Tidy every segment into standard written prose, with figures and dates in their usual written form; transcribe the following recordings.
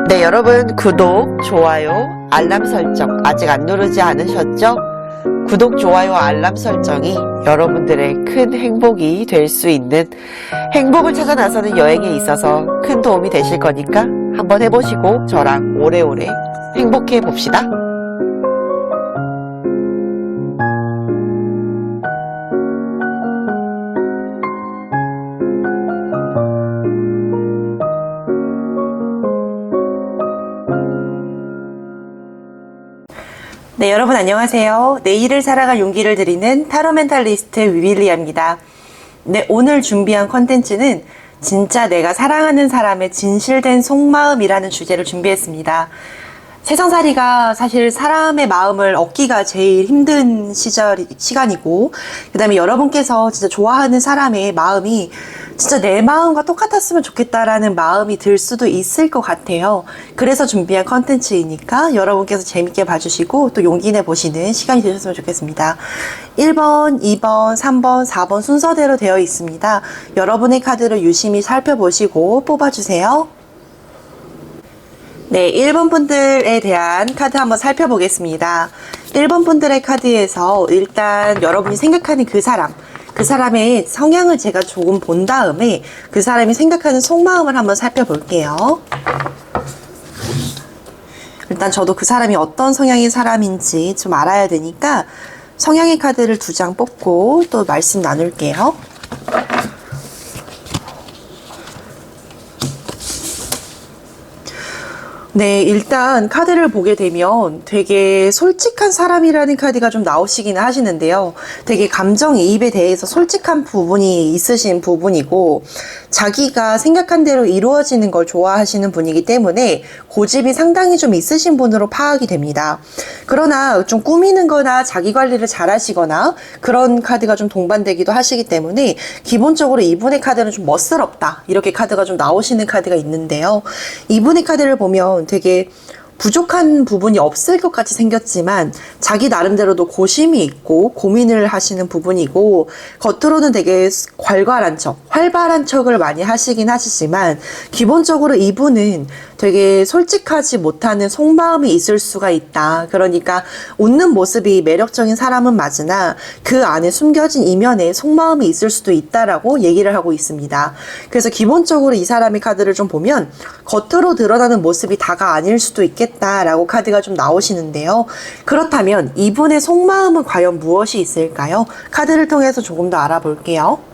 네, 여러분 구독, 좋아요, 알람 설정 아직 안 누르지 않으셨죠? 구독, 좋아요, 알람 설정이 여러분들의 큰 행복이 될 수 있는, 행복을 찾아 나서는 여행에 있어서 큰 도움이 되실 거니까 한번 해보시고 저랑 오래오래 행복해 봅시다. 네, 여러분 안녕하세요. 내일을 살아갈 용기를 드리는 타로 멘탈리스트 위윌리아입니다. 네, 오늘 준비한 컨텐츠는 진짜 내가 사랑하는 사람의 진실된 속마음이라는 주제를 준비했습니다. 세상살이가 사실 사람의 마음을 얻기가 제일 힘든 시간이고, 그 다음에 여러분께서 진짜 좋아하는 사람의 마음이 진짜 내 마음과 똑같았으면 좋겠다라는 마음이 들 수도 있을 것 같아요. 그래서 준비한 컨텐츠이니까 여러분께서 재밌게 봐주시고 또 용기 내보시는 시간이 되셨으면 좋겠습니다. 1번, 2번, 3번, 4번 순서대로 되어 있습니다. 여러분의 카드를 유심히 살펴보시고 뽑아주세요. 네, 1번 분들에 대한 카드 한번 살펴보겠습니다. 1번 분들의 카드에서 일단 여러분이 생각하는 그 사람의 성향을 제가 조금 본 다음에 그 사람이 생각하는 속마음을 한번 살펴볼게요. 일단 저도 그 사람이 어떤 성향의 사람인지 좀 알아야 되니까 성향의 카드를 2장 뽑고 또 말씀 나눌게요. 네, 일단 카드를 보게 되면 되게 솔직한 사람이라는 카드가 좀 나오시기는 하시는데요. 되게 감정이입에 대해서 솔직한 부분이 있으신 부분이고, 자기가 생각한 대로 이루어지는 걸 좋아하시는 분이기 때문에 고집이 상당히 좀 있으신 분으로 파악이 됩니다. 그러나 좀 꾸미는 거나 자기 관리를 잘 하시거나 그런 카드가 좀 동반되기도 하시기 때문에 기본적으로 이분의 카드는 좀 멋스럽다, 이렇게 카드가 좀 나오시는 카드가 있는데요. 이분의 카드를 보면 되게 부족한 부분이 없을 것 같이 생겼지만 자기 나름대로도 고심이 있고 고민을 하시는 부분이고, 겉으로는 되게 괄괄한 척, 활발한 척을 많이 하시긴 하시지만 기본적으로 이분은 되게 솔직하지 못하는 속마음이 있을 수가 있다. 그러니까 웃는 모습이 매력적인 사람은 맞으나 그 안에 숨겨진 이면에 속마음이 있을 수도 있다라고 얘기를 하고 있습니다. 그래서 기본적으로 이 사람의 카드를 좀 보면 겉으로 드러나는 모습이 다가 아닐 수도 있겠다라고 카드가 좀 나오시는데요. 그렇다면 이분의 속마음은 과연 무엇이 있을까요? 카드를 통해서 조금 더 알아볼게요.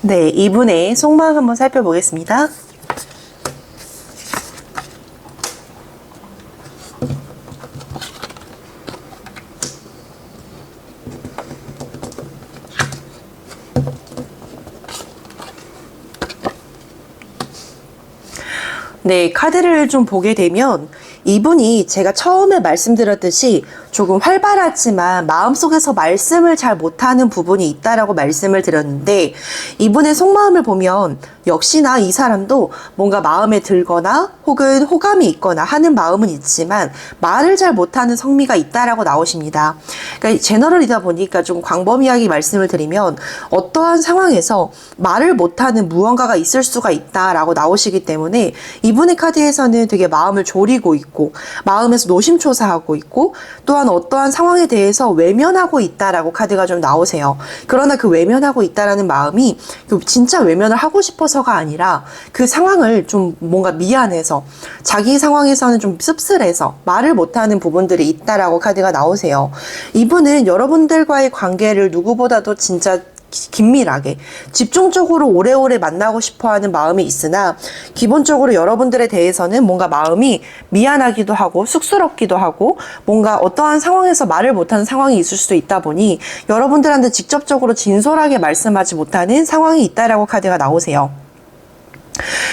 네, 이분의 속마음 한번 살펴보겠습니다. 네, 카드를 좀 보게 되면 이분이 제가 처음에 말씀드렸듯이 조금 활발하지만 마음속에서 말씀을 잘 못하는 부분이 있다라고 말씀을 드렸는데, 이분의 속마음을 보면 역시나 이 사람도 뭔가 마음에 들거나 혹은 호감이 있거나 하는 마음은 있지만 말을 잘 못하는 성미가 있다라고 나오십니다. 그러니까 제너럴이다 보니까 좀 광범위하게 말씀을 드리면 어떠한 상황에서 말을 못하는 무언가가 있을 수가 있다라고 나오시기 때문에 이분의 카드에서는 되게 마음을 졸이고 있고 마음에서 노심초사하고 있고, 또한 어떠한 상황에 대해서 외면하고 있다라고 카드가 좀 나오세요. 그러나 그 외면하고 있다라는 마음이 진짜 외면을 하고 싶어서가 아니라 그 상황을 좀 뭔가 미안해서, 자기 상황에서는 좀 씁쓸해서 말을 못하는 부분들이 있다라고 카드가 나오세요. 이분은 여러분들과의 관계를 누구보다도 진짜 긴밀하게 집중적으로 오래오래 만나고 싶어하는 마음이 있으나 기본적으로 여러분들에 대해서는 뭔가 마음이 미안하기도 하고 쑥스럽기도 하고 뭔가 어떠한 상황에서 말을 못하는 상황이 있을 수도 있다 보니 여러분들한테 직접적으로 진솔하게 말씀하지 못하는 상황이 있다라고 카드가 나오세요.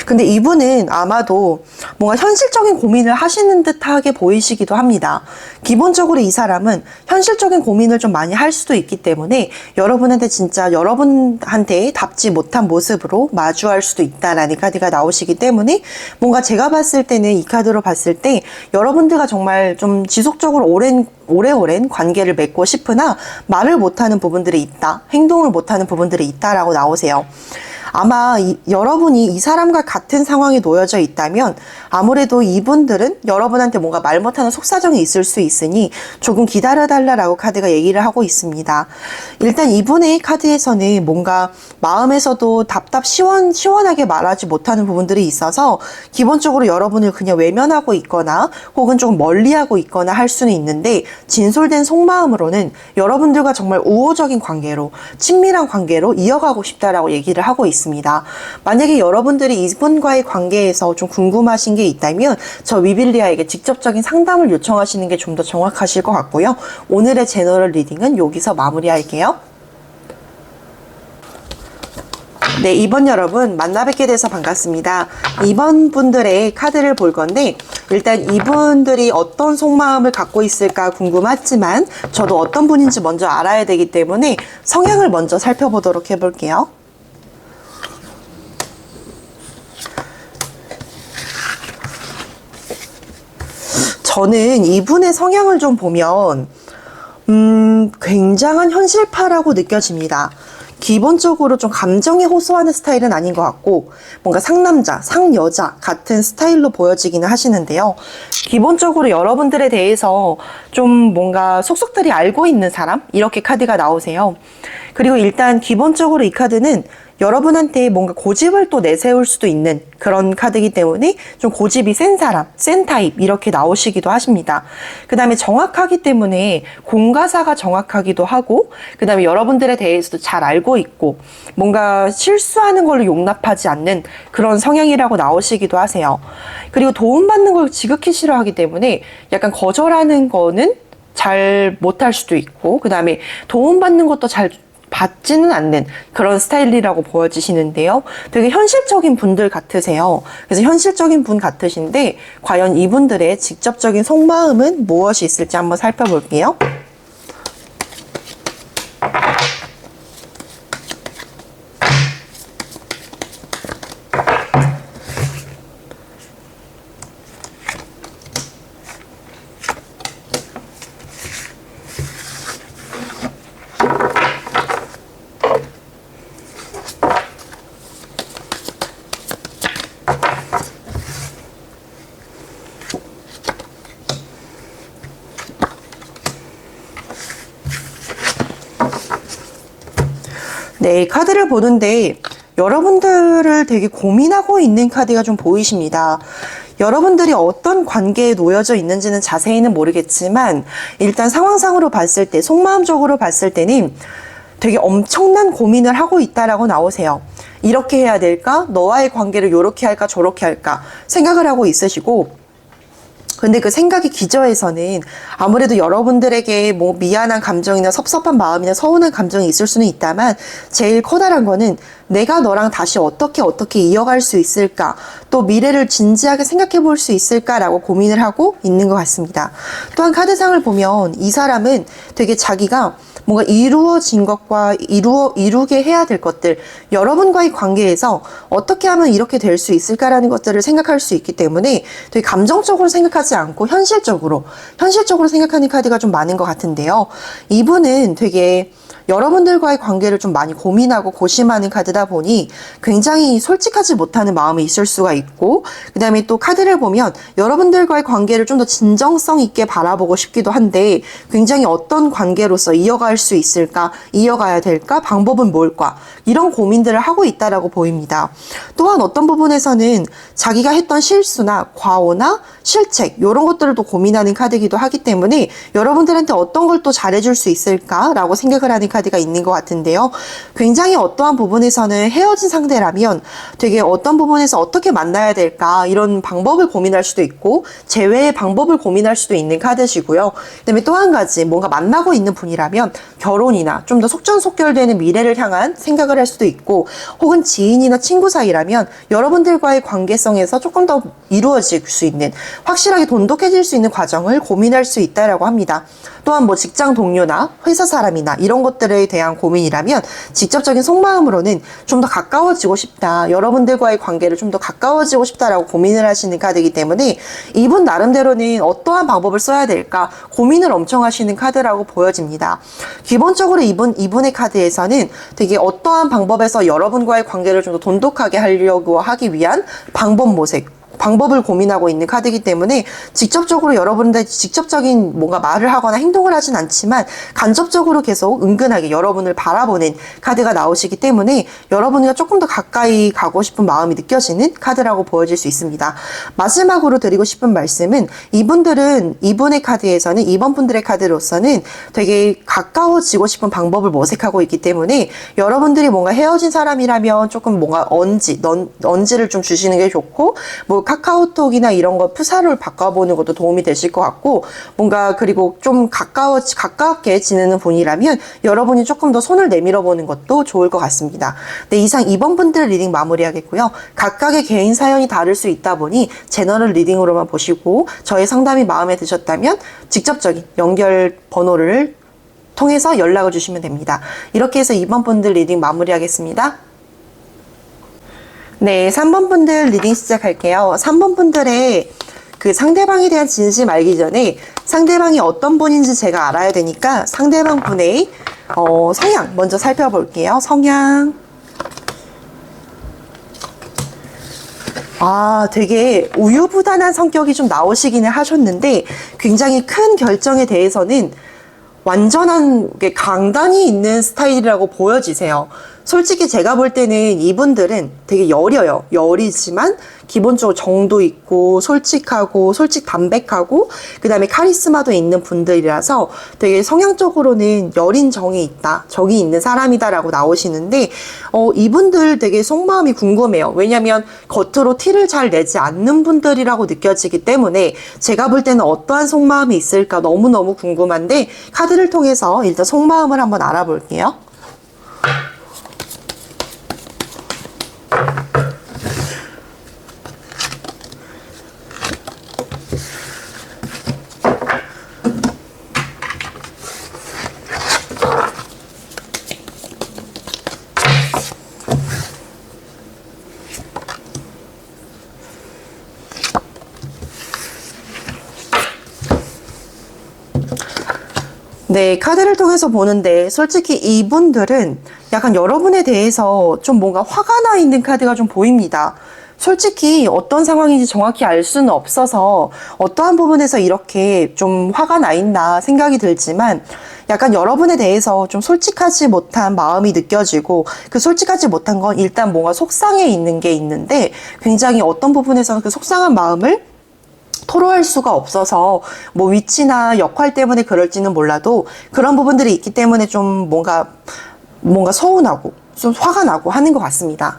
근데 이분은 아마도 뭔가 현실적인 고민을 하시는 듯하게 보이시기도 합니다. 기본적으로 이 사람은 현실적인 고민을 좀 많이 할 수도 있기 때문에 여러분한테 진짜 여러분한테 답지 못한 모습으로 마주할 수도 있다라는 카드가 나오시기 때문에 뭔가 제가 봤을 때는 이 카드로 봤을 때 여러분들과 정말 좀 지속적으로 오래오랜 관계를 맺고 싶으나 말을 못하는 부분들이 있다, 행동을 못하는 부분들이 있다라고 나오세요. 아마 여러분이 이 사람과 같은 상황에 놓여져 있다면 아무래도 이분들은 여러분한테 뭔가 말 못하는 속사정이 있을 수 있으니 조금 기다려달라고 카드가 얘기를 하고 있습니다. 일단 이분의 카드에서는 뭔가 마음에서도 시원하게 말하지 못하는 부분들이 있어서 기본적으로 여러분을 그냥 외면하고 있거나 혹은 조금 멀리하고 있거나 할 수는 있는데 진솔된 속마음으로는 여러분들과 정말 우호적인 관계로 친밀한 관계로 이어가고 싶다라고 얘기를 하고 있습니다. 만약에 여러분들이 이분과의 관계에서 좀 궁금하신 게 있다면 저 위빌리아에게 직접적인 상담을 요청하시는 게 좀 더 정확하실 것 같고요. 오늘의 제너럴 리딩은 여기서 마무리할게요. 네, 2번 여러분 만나 뵙게 돼서 반갑습니다. 2번 분들의 카드를 볼 건데 일단 이분들이 어떤 속마음을 갖고 있을까 궁금하지만 저도 어떤 분인지 먼저 알아야 되기 때문에 성향을 먼저 살펴보도록 해볼게요. 저는 이분의 성향을 좀 보면 굉장한 현실파라고 느껴집니다. 기본적으로 좀 감정에 호소하는 스타일은 아닌 것 같고 뭔가 상남자, 상여자 같은 스타일로 보여지기는 하시는데요. 기본적으로 여러분들에 대해서 좀 뭔가 속속들이 알고 있는 사람? 이렇게 카드가 나오세요. 그리고 일단 기본적으로 이 카드는 여러분한테 뭔가 고집을 또 내세울 수도 있는 그런 카드이기 때문에 좀 고집이 센 사람, 센 타입 이렇게 나오시기도 하십니다. 그 다음에 정확하기 때문에 공과사가 정확하기도 하고 그 다음에 여러분들에 대해서도 잘 알고 있고 뭔가 실수하는 걸로 용납하지 않는 그런 성향이라고 나오시기도 하세요. 그리고 도움받는 걸 지극히 싫어하기 때문에 약간 거절하는 거는 잘 못할 수도 있고 그 다음에 도움받는 것도 잘 받지는 않는 그런 스타일이라고 보여지시는데요. 되게 현실적인 분들 같으세요. 그래서 현실적인 분 같으신데 과연 이분들의 직접적인 속마음은 무엇이 있을지 한번 살펴볼게요. 네, 카드를 보는데 여러분들을 되게 고민하고 있는 카드가 좀 보이십니다. 여러분들이 어떤 관계에 놓여져 있는지는 자세히는 모르겠지만 일단 상황상으로 봤을 때, 속마음적으로 봤을 때는 되게 엄청난 고민을 하고 있다라고 나오세요. 이렇게 해야 될까? 너와의 관계를 이렇게 할까? 저렇게 할까? 생각을 하고 있으시고 근데 그 생각이 기저에서는 아무래도 여러분들에게 뭐 미안한 감정이나 섭섭한 마음이나 서운한 감정이 있을 수는 있다만 제일 커다란 거는 내가 너랑 다시 어떻게 이어갈 수 있을까 또 미래를 진지하게 생각해 볼 수 있을까라고 고민을 하고 있는 것 같습니다. 또한 카드상을 보면 이 사람은 되게 자기가 뭔가 이루어진 것과 이루게 해야 될 것들 여러분과의 관계에서 어떻게 하면 이렇게 될 수 있을까라는 것들을 생각할 수 있기 때문에 되게 감정적으로 생각하지 않고 현실적으로 생각하는 카드가 좀 많은 것 같은데요. 이분은 되게 여러분들과의 관계를 좀 많이 고민하고 고심하는 카드다 보니 굉장히 솔직하지 못하는 마음이 있을 수가 있고 그 다음에 또 카드를 보면 여러분들과의 관계를 좀 더 진정성 있게 바라보고 싶기도 한데 굉장히 어떤 관계로서 이어갈 수 있을까? 이어가야 될까? 방법은 뭘까? 이런 고민들을 하고 있다라고 보입니다. 또한 어떤 부분에서는 자기가 했던 실수나 과오나 실책 이런 것들을 또 고민하는 카드이기도 하기 때문에 여러분들한테 어떤 걸 또 잘해줄 수 있을까라고 생각을 하는 카드 카드가 있는 것 같은데요. 굉장히 어떠한 부분에서는 헤어진 상대라면 되게 어떤 부분에서 어떻게 만나야 될까 이런 방법을 고민할 수도 있고 재회의 방법을 고민할 수도 있는 카드시고요. 그다음에 또 한 가지 뭔가 만나고 있는 분이라면 결혼이나 좀 더 속전속결되는 미래를 향한 생각을 할 수도 있고 혹은 지인이나 친구 사이라면 여러분들과의 관계성에서 조금 더 이루어질 수 있는 확실하게 돈독해질 수 있는 과정을 고민할 수 있다라고 합니다. 또한 뭐 직장 동료나 회사 사람이나 이런 것들에 대한 고민이라면 직접적인 속마음으로는 좀 더 가까워지고 싶다. 여러분들과의 관계를 좀 더 가까워지고 싶다라고 고민을 하시는 카드이기 때문에 이분 나름대로는 어떠한 방법을 써야 될까 고민을 엄청 하시는 카드라고 보여집니다. 기본적으로 이분의 카드에서는 되게 어떠한 방법에서 여러분과의 관계를 좀 더 돈독하게 하려고 하기 위한 방법을 고민하고 있는 카드이기 때문에 직접적으로 여러분들 직접적인 뭔가 말을 하거나 행동을 하진 않지만 간접적으로 계속 은근하게 여러분을 바라보는 카드가 나오시기 때문에 여러분과 조금 더 가까이 가고 싶은 마음이 느껴지는 카드라고 보여질 수 있습니다. 마지막으로 드리고 싶은 말씀은 이분의 카드에서는 이번 분들의 카드로서는 되게 가까워지고 싶은 방법을 모색하고 있기 때문에 여러분들이 뭔가 헤어진 사람이라면 조금 뭔가 언지를 좀 주시는 게 좋고 뭐 카카오톡이나 이런 거 프사를 바꿔보는 것도 도움이 되실 것 같고 뭔가 그리고 좀 가깝게 지내는 분이라면 여러분이 조금 더 손을 내밀어 보는 것도 좋을 것 같습니다. 네, 이상 이번 분들 리딩 마무리하겠고요. 각각의 개인 사연이 다를 수 있다 보니 제너럴 리딩으로만 보시고 저의 상담이 마음에 드셨다면 직접적인 연결 번호를 통해서 연락을 주시면 됩니다. 이렇게 해서 이번 분들 리딩 마무리하겠습니다. 네, 3번 분들 리딩 시작할게요. 3번 분들의 그 상대방에 대한 진심 알기 전에 상대방이 어떤 분인지 제가 알아야 되니까 상대방 분의 성향 먼저 살펴볼게요. 성향. 되게 우유부단한 성격이 좀 나오시기는 하셨는데 굉장히 큰 결정에 대해서는 완전한 강단이 있는 스타일이라고 보여지세요. 솔직히 제가 볼 때는 이분들은 되게 여리지만 기본적으로 정도 있고 솔직하고 담백하고 그 다음에 카리스마도 있는 분들이라서 되게 성향적으로는 여린 정이 있는 사람이다 라고 나오시는데 이분들 되게 속마음이 궁금해요. 왜냐면 겉으로 티를 잘 내지 않는 분들이라고 느껴지기 때문에 제가 볼 때는 어떠한 속마음이 있을까 너무너무 궁금한데 카드를 통해서 일단 속마음을 한번 알아볼게요. 네, 카드를 통해서 보는데 솔직히 이분들은 약간 여러분에 대해서 좀 뭔가 화가 나 있는 카드가 좀 보입니다. 솔직히 어떤 상황인지 정확히 알 수는 없어서 어떠한 부분에서 이렇게 좀 화가 나 있나 생각이 들지만 약간 여러분에 대해서 좀 솔직하지 못한 마음이 느껴지고 그 솔직하지 못한 건 일단 뭔가 속상해 있는 게 있는데 굉장히 어떤 부분에서는 그 속상한 마음을 토로할 수가 없어서 뭐 위치나 역할 때문에 그럴지는 몰라도 그런 부분들이 있기 때문에 좀 뭔가 서운하고 좀 화가 나고 하는 것 같습니다.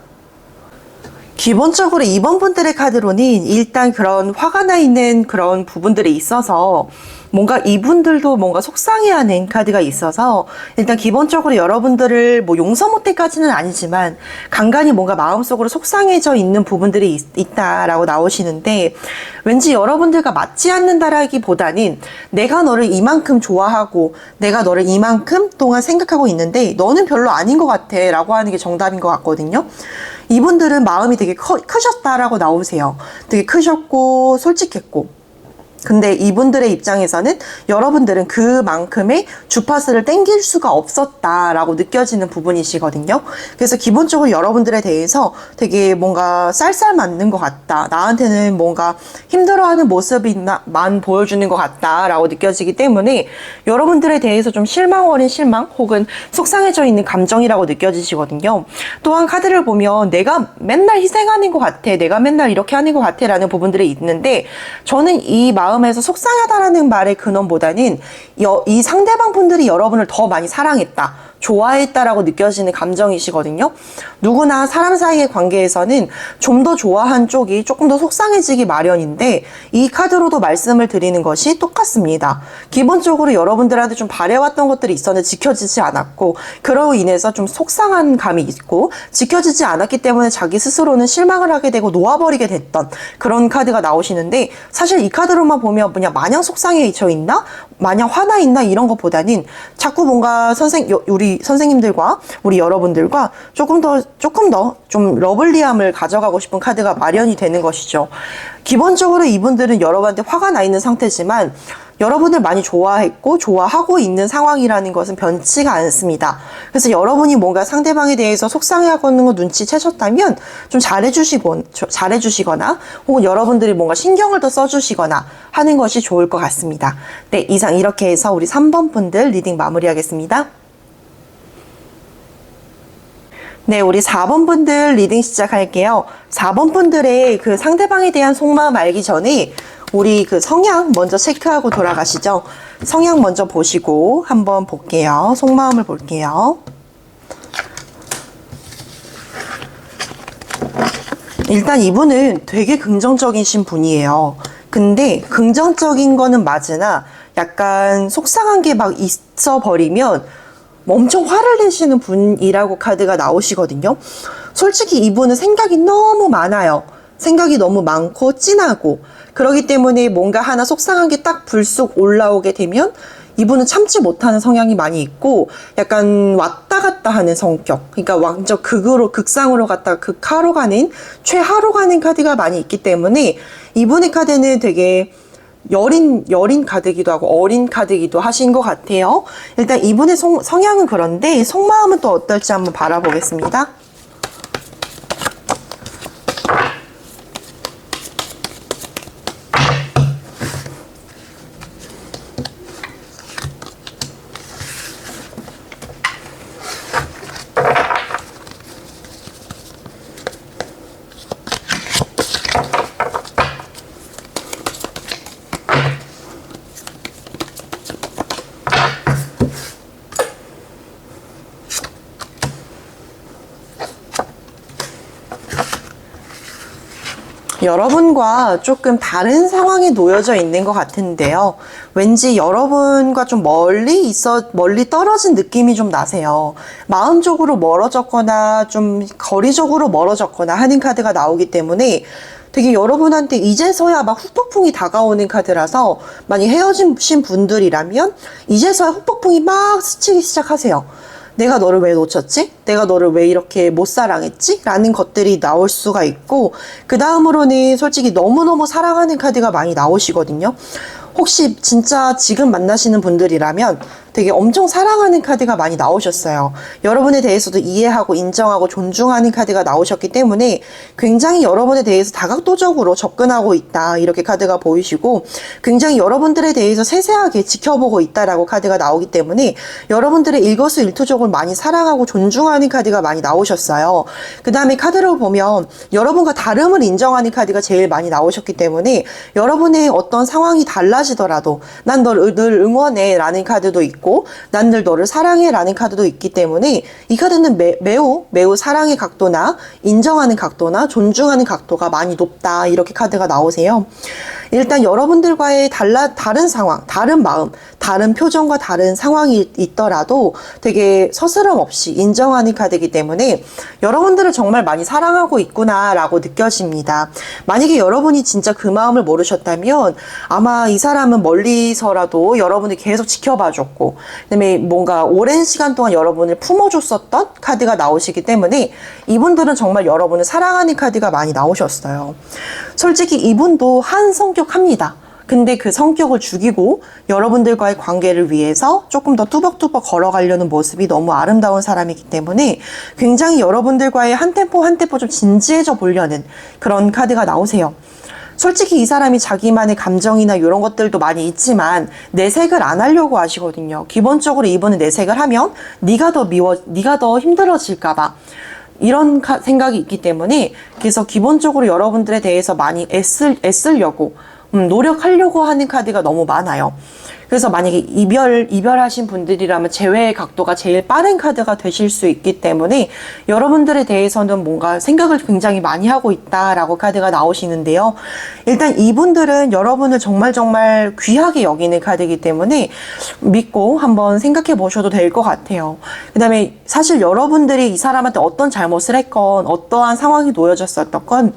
기본적으로 이번 분들의 카드로는 일단 그런 화가 나 있는 그런 부분들이 있어서 뭔가 이분들도 뭔가 속상해하는 카드가 있어서 일단 기본적으로 여러분들을 뭐 용서 못해까지는 아니지만 간간히 뭔가 마음속으로 속상해져 있는 부분들이 있다라고 나오시는데 왠지 여러분들과 맞지 않는다라기보다는 내가 너를 이만큼 좋아하고 내가 너를 이만큼 동안 생각하고 있는데 너는 별로 아닌 것 같아 라고 하는 게 정답인 것 같거든요. 이분들은 마음이 되게 크셨다라고 나오세요. 되게 크셨고 솔직했고 근데 이분들의 입장에서는 여러분들은 그만큼의 주파수를 땡길 수가 없었다라고 느껴지는 부분이시거든요. 그래서 기본적으로 여러분들에 대해서 되게 뭔가 쌀쌀 맞는 것 같다. 나한테는 뭔가 힘들어하는 모습만 보여주는 것 같다라고 느껴지기 때문에 여러분들에 대해서 좀 실망 어린 실망 혹은 속상해져 있는 감정이라고 느껴지시거든요. 또한 카드를 보면 내가 맨날 희생하는 것 같아. 내가 맨날 이렇게 하는 것 같아 라는 부분들이 있는데 저는 이 마음에서 속상하다라는 말의 근원보다는 이 상대방 분들이 여러분을 더 많이 사랑했다. 좋아했다라고 느껴지는 감정이시거든요. 누구나 사람 사이의 관계에서는 좀 더 좋아한 쪽이 조금 더 속상해지기 마련인데 이 카드로도 말씀을 드리는 것이 똑같습니다. 기본적으로 여러분들한테 좀 바래왔던 것들이 있었는데 지켜지지 않았고 그로 인해서 좀 속상한 감이 있고 지켜지지 않았기 때문에 자기 스스로는 실망을 하게 되고 놓아버리게 됐던 그런 카드가 나오시는데 사실 이 카드로만 보면 그냥 마냥 속상해져 있나? 마냥 화나 있나? 이런 것보다는 자꾸 뭔가 우리 선생님들과 우리 여러분들과 조금 더 좀 러블리함을 가져가고 싶은 카드가 마련이 되는 것이죠. 기본적으로 이분들은 여러분한테 화가 나 있는 상태지만 여러분을 많이 좋아했고 좋아하고 있는 상황이라는 것은 변치가 않습니다. 그래서 여러분이 뭔가 상대방에 대해서 속상해하는 거 눈치채셨다면 좀 잘해주시거나 혹은 여러분들이 뭔가 신경을 더 써주시거나 하는 것이 좋을 것 같습니다. 네, 이상 이렇게 해서 우리 3번 분들 리딩 마무리하겠습니다. 네, 우리 4번 분들 리딩 시작할게요. 4번 분들의 그 상대방에 대한 속마음 알기 전에 우리 그 성향 먼저 체크하고 돌아가시죠. 성향 먼저 보시고 한번 볼게요. 속마음을 볼게요. 일단 이분은 되게 긍정적이신 분이에요. 근데 긍정적인 거는 맞으나 약간 속상한 게 막 있어 버리면 엄청 화를 내시는 분이라고 카드가 나오시거든요. 솔직히 이분은 생각이 너무 많아요. 생각이 너무 많고 진하고 그렇기 때문에 뭔가 하나 속상한 게 딱 불쑥 올라오게 되면 이분은 참지 못하는 성향이 많이 있고 약간 왔다 갔다 하는 성격, 그러니까 완전 극상으로 갔다가 극하로 가는 최하로 가는 카드가 많이 있기 때문에 이분의 카드는 되게 여린 카드기도 하고 어린 카드기도 하신 것 같아요. 일단 이분의 성향은 그런데 속마음은 또 어떨지 한번 바라보겠습니다. 여러분과 조금 다른 상황에 놓여져 있는 것 같은데요. 왠지 여러분과 좀 멀리 떨어진 느낌이 좀 나세요. 마음적으로 멀어졌거나 좀 거리적으로 멀어졌거나 하는 카드가 나오기 때문에 되게 여러분한테 이제서야 막 후폭풍이 다가오는 카드라서 많이 헤어진 분들이라면 이제서야 후폭풍이 막 스치기 시작하세요. 내가 너를 왜 놓쳤지? 내가 너를 왜 이렇게 못 사랑했지? 라는 것들이 나올 수가 있고 그 다음으로는 솔직히 너무너무 사랑하는 카드가 많이 나오시거든요. 혹시 진짜 지금 만나시는 분들이라면 되게 엄청 사랑하는 카드가 많이 나오셨어요. 여러분에 대해서도 이해하고 인정하고 존중하는 카드가 나오셨기 때문에 굉장히 여러분에 대해서 다각도적으로 접근하고 있다 이렇게 카드가 보이시고 굉장히 여러분들에 대해서 세세하게 지켜보고 있다라고 카드가 나오기 때문에 여러분들의 일거수일투족을 많이 사랑하고 존중하는 카드가 많이 나오셨어요. 그 다음에 카드를 보면 여러분과 다름을 인정하는 카드가 제일 많이 나오셨기 때문에 여러분의 어떤 상황이 달라지더라도 난 널 늘 응원해 라는 카드도 있고 난 늘 너를 사랑해 라는 카드도 있기 때문에 이 카드는 매우 사랑의 각도나 인정하는 각도나 존중하는 각도가 많이 높다 이렇게 카드가 나오세요. 일단 여러분들과의 다른 상황, 다른 마음, 다른 표정과 다른 상황이 있더라도 되게 서스럼 없이 인정하는 카드이기 때문에 여러분들을 정말 많이 사랑하고 있구나 라고 느껴집니다. 만약에 여러분이 진짜 그 마음을 모르셨다면 아마 이 사람은 멀리서라도 여러분을 계속 지켜봐줬고 그다음에 뭔가 오랜 시간 동안 여러분을 품어줬었던 카드가 나오시기 때문에 이분들은 정말 여러분을 사랑하는 카드가 많이 나오셨어요. 솔직히 이분도 한 성격합니다. 근데 그 성격을 죽이고 여러분들과의 관계를 위해서 조금 더 뚜벅뚜벅 걸어가려는 모습이 너무 아름다운 사람이기 때문에 굉장히 여러분들과의 한 템포 한 템포 좀 진지해져 보려는 그런 카드가 나오세요. 솔직히 이 사람이 자기만의 감정이나 이런 것들도 많이 있지만 내색을 안 하려고 하시거든요. 기본적으로 이분은 내색을 하면 네가 더 힘들어질까 봐 이런 생각이 있기 때문에 그래서 기본적으로 여러분들에 대해서 많이 애쓰려고 노력하려고 하는 카드가 너무 많아요. 그래서 만약에 이별하신 분들이라면 재회의 각도가 제일 빠른 카드가 되실 수 있기 때문에 여러분들에 대해서는 뭔가 생각을 굉장히 많이 하고 있다라고 카드가 나오시는데요. 일단 이분들은 여러분을 정말 귀하게 여기는 카드이기 때문에 믿고 한번 생각해 보셔도 될 것 같아요. 그 다음에 사실 여러분들이 이 사람한테 어떤 잘못을 했건 어떠한 상황이 놓여졌었던 건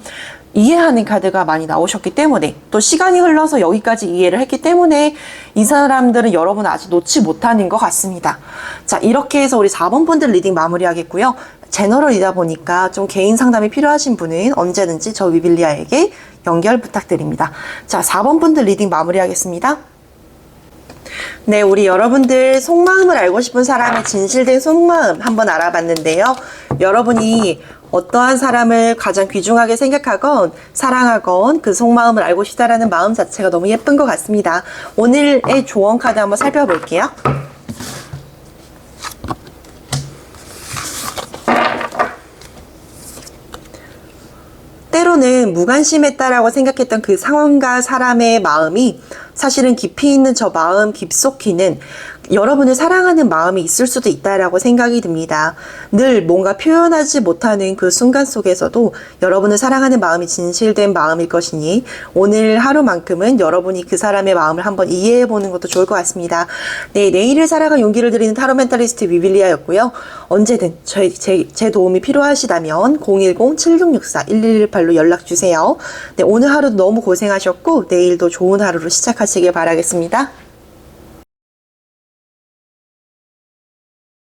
이해하는 카드가 많이 나오셨기 때문에 또 시간이 흘러서 여기까지 이해를 했기 때문에 이 사람들은 여러분을 아직 놓지 못하는 것 같습니다. 자, 이렇게 해서 우리 4번 분들 리딩 마무리하겠고요. 제너럴이다 보니까 좀 개인 상담이 필요하신 분은 언제든지 저 위빌리아에게 연결 부탁드립니다. 자, 4번 분들 리딩 마무리하겠습니다. 네, 우리 여러분들 속마음을 알고 싶은 사람의 진실된 속마음 한번 알아봤는데요. 여러분이 어떠한 사람을 가장 귀중하게 생각하건 사랑하건 그 속마음을 알고 싶다라는 마음 자체가 너무 예쁜 것 같습니다. 오늘의 조언 카드 한번 살펴볼게요. 때로는 무관심했다라고 생각했던 그 상황과 사람의 마음이 사실은 깊이 있는 저 마음 깊숙이는 여러분을 사랑하는 마음이 있을 수도 있다라고 생각이 듭니다. 늘 뭔가 표현하지 못하는 그 순간 속에서도 여러분을 사랑하는 마음이 진실된 마음일 것이니 오늘 하루만큼은 여러분이 그 사람의 마음을 한번 이해해보는 것도 좋을 것 같습니다. 네, 내일을 살아갈 용기를 드리는 타로 멘탈리스트 위빌리아였고요. 언제든 제 도움이 필요하시다면 010-7664-1118로 연락주세요. 네, 오늘 하루도 너무 고생하셨고 내일도 좋은 하루로 시작하시길 바라겠습니다.